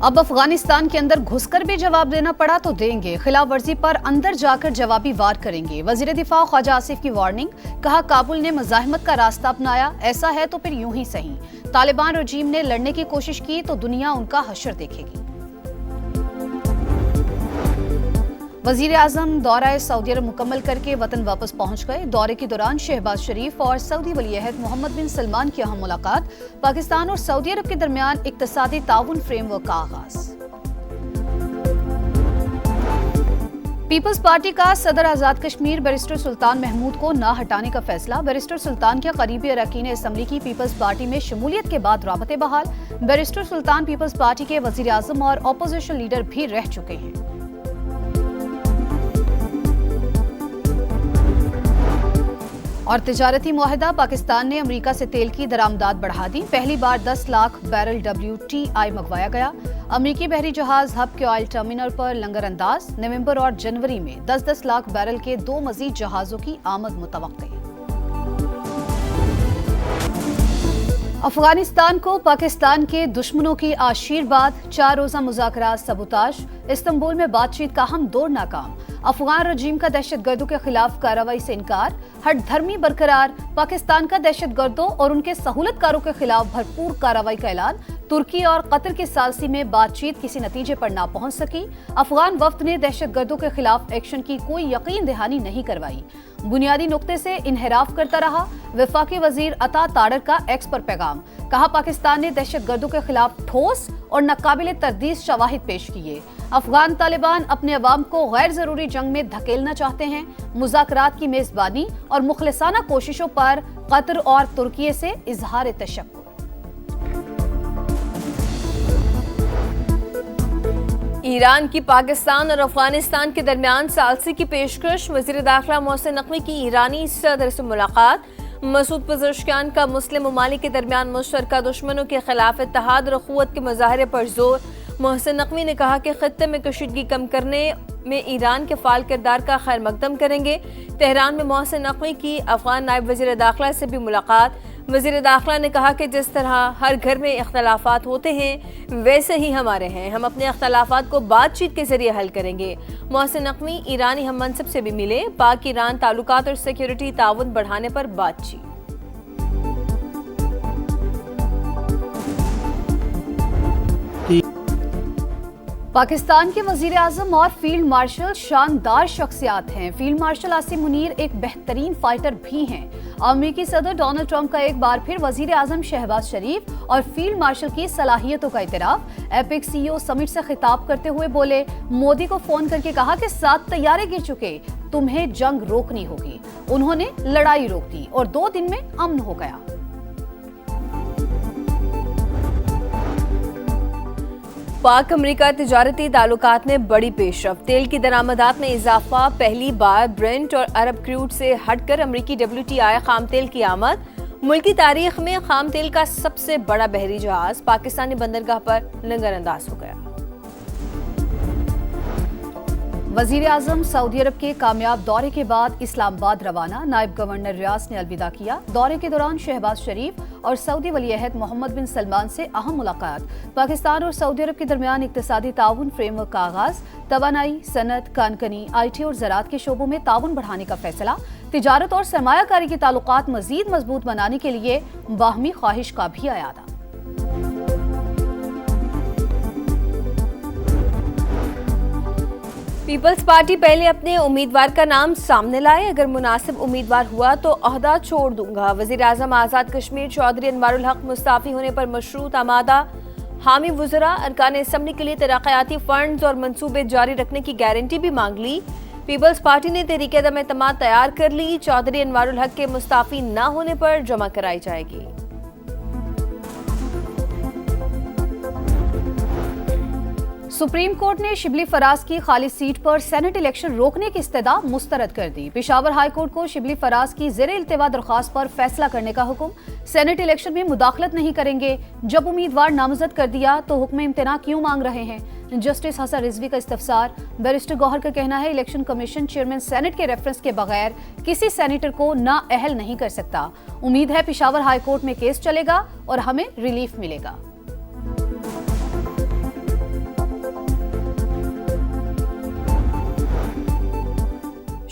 اب افغانستان کے اندر گھس کر بھی جواب دینا پڑا تو دیں گے، خلاف ورزی پر اندر جا کر جوابی وار کریں گے۔ وزیر دفاع خواجہ آصف کی وارننگ، کہا کابل نے مزاحمت کا راستہ اپنایا، ایسا ہے تو پھر یوں ہی صحیح۔ طالبان رجیم نے لڑنے کی کوشش کی تو دنیا ان کا حشر دیکھے گی۔ وزیر اعظم دورہ سعودی عرب مکمل کر کے وطن واپس پہنچ گئے۔ دورے کے دوران شہباز شریف اور سعودی ولی عہد محمد بن سلمان کی اہم ملاقات، پاکستان اور سعودی عرب کے درمیان اقتصادی تعاون فریم ورک کا آغاز۔ پیپلز پارٹی کا صدر آزاد کشمیر بیرسٹر سلطان محمود کو نہ ہٹانے کا فیصلہ۔ بیرسٹر سلطان کے قریبی اراکین اسمبلی کی پیپلز پارٹی میں شمولیت کے بعد رابطے بحال۔ بیرسٹر سلطان پیپلز پارٹی کے وزیر اعظم اور اپوزیشن لیڈر بھی رہ چکے ہیں۔ اور تجارتی معاہدہ، پاکستان نے امریکہ سے تیل کی درآمدات بڑھا دی، پہلی بار 10 لاکھ بیرل WTI منگوایا گیا۔ امریکی بحری جہاز ہب کے آئل ٹرمینل پر لنگر انداز، نومبر اور جنوری میں 10 لاکھ بیرل کے 2 مزید جہازوں کی آمد متوقع۔ افغانستان کو پاکستان کے دشمنوں کی آشیرواد، 4 روزہ مذاکرات سبوتاژ، استنبول میں بات چیت کا ہم دور ناکام۔ افغان رجیم کا دہشت گردوں کے خلاف کارروائی سے انکار، ہٹ دھرمی برقرار، پاکستان کا دہشت گردوں اور ان کے سہولت کاروں کے خلاف بھرپور کارروائی کا اعلان۔ ترکی اور قطر کے ثالثی میں بات چیت کسی نتیجے پر نہ پہنچ سکی۔ افغان وفد نے دہشت گردوں کے خلاف ایکشن کی کوئی یقین دہانی نہیں کروائی، بنیادی نقطے سے انحراف کرتا رہا۔ وفاقی وزیر عطا تاڑر کا ایکس پر پیغام، کہا پاکستان نے دہشت گردوں کے خلاف ٹھوس اور ناقابل تردید شواہد پیش کیے۔ افغان طالبان اپنے عوام کو غیر ضروری جنگ میں دھکیلنا چاہتے ہیں۔ مذاکرات کی میزبانی اور مخلصانہ کوششوں پر قطر اور ترکی سے اظہار تشکر۔ ایران کی پاکستان اور افغانستان کے درمیان ثالثی کی پیشکش، وزیر داخلہ محسن نقوی کی ایرانی صدر سے ملاقات۔ مسعود پزشکیان کا مسلم ممالک کے درمیان مشترکہ دشمنوں کے خلاف اتحاد اور اخوت کے مظاہرے پر زور۔ محسن نقوی نے کہا کہ خطے میں کشیدگی کم کرنے میں ایران کے فعال کردار کا خیر مقدم کریں گے۔ تہران میں محسن نقوی کی افغان نائب وزیر داخلہ سے بھی ملاقات۔ وزیر داخلہ نے کہا کہ جس طرح ہر گھر میں اختلافات ہوتے ہیں ویسے ہی ہمارے ہیں، ہم اپنے اختلافات کو بات چیت کے ذریعے حل کریں گے۔ محسن نقوی ایرانی ہم منصب سے بھی ملے، پاک ایران تعلقات اور سیکیورٹی تعاون بڑھانے پر بات چیت۔ پاکستان کے وزیر اعظم اور فیلڈ مارشل شاندار شخصیات ہیں۔ فیلڈ مارشل عاصم منیر ایک بہترین فائٹر بھی ہیں۔ امریکی صدر ڈونلڈ ٹرمپ کا ایک بار پھر وزیر اعظم شہباز شریف اور فیلڈ مارشل کی صلاحیتوں کا اعتراف۔ ایپک CEO سمٹ سے خطاب کرتے ہوئے بولے، مودی کو فون کر کے کہا کہ 7 طیارے گر چکے، تمہیں جنگ روکنی ہوگی۔ انہوں نے لڑائی روک دی اور 2 دن میں امن ہو گیا۔ پاک امریکہ تجارتی تعلقات میں بڑی پیش رفت، تیل کی درآمدات میں اضافہ، پہلی بار برنٹ اور عرب کروڈ سے ہٹ کر امریکی WTI خام تیل کی آمد۔ ملکی تاریخ میں خام تیل کا سب سے بڑا بحری جہاز پاکستانی بندرگاہ پر لنگر انداز ہو گیا۔ وزیر اعظم سعودی عرب کے کامیاب دورے کے بعد اسلام آباد روانہ، نائب گورنر ریاض نے الوداع کیا۔ دورے کے دوران شہباز شریف اور سعودی ولی عہد محمد بن سلمان سے اہم ملاقات۔ پاکستان اور سعودی عرب کے درمیان اقتصادی تعاون فریم ورک کا آغاز۔ توانائی، صنعت، کانکنی، IT اور زراعت کے شعبوں میں تعاون بڑھانے کا فیصلہ۔ تجارت اور سرمایہ کاری کے تعلقات مزید مضبوط بنانے کے لیے باہمی خواہش کا بھی اعادہ۔ پیپلز پارٹی پہلے اپنے امیدوار کا نام سامنے لائے، اگر مناسب امیدوار ہوا تو عہدہ چھوڑ دوں گا۔ وزیر اعظم آزاد کشمیر چودھری انوار الحق مستعفی ہونے پر مشروط آمادہ۔ حامی وزراء ارکان اسمبلی کے لیے ترقیاتی فنڈز اور منصوبے جاری رکھنے کی گارنٹی بھی مانگ لی۔ پیپلز پارٹی نے تحریک عدم اعتماد تیار کر لی، چودھری انوار الحق کے مستعفی نہ ہونے پر جمع کرائی جائے گی۔ سپریم کورٹ نے شبلی فراز کی خالی سیٹ پر سینٹ الیکشن روکنے کی استدعا مسترد کر دی۔ پشاور ہائی کورٹ کو شبلی فراز کی زیر التوا درخواست پر فیصلہ کرنے کا حکم۔ سینٹ الیکشن میں مداخلت نہیں کریں گے، جب امیدوار نامزد کر دیا تو حکم امتناع کیوں مانگ رہے ہیں؟ جسٹس حسن رضوی کا استفسار۔ بیرسٹر گوہر کا کہنا ہے الیکشن کمیشن چیئرمین سینٹ کے ریفرنس کے بغیر کسی سینیٹر کو نااہل نہیں کر سکتا۔ امید ہے پشاور ہائی کورٹ میں کیس چلے گا اور ہمیں ریلیف ملے گا۔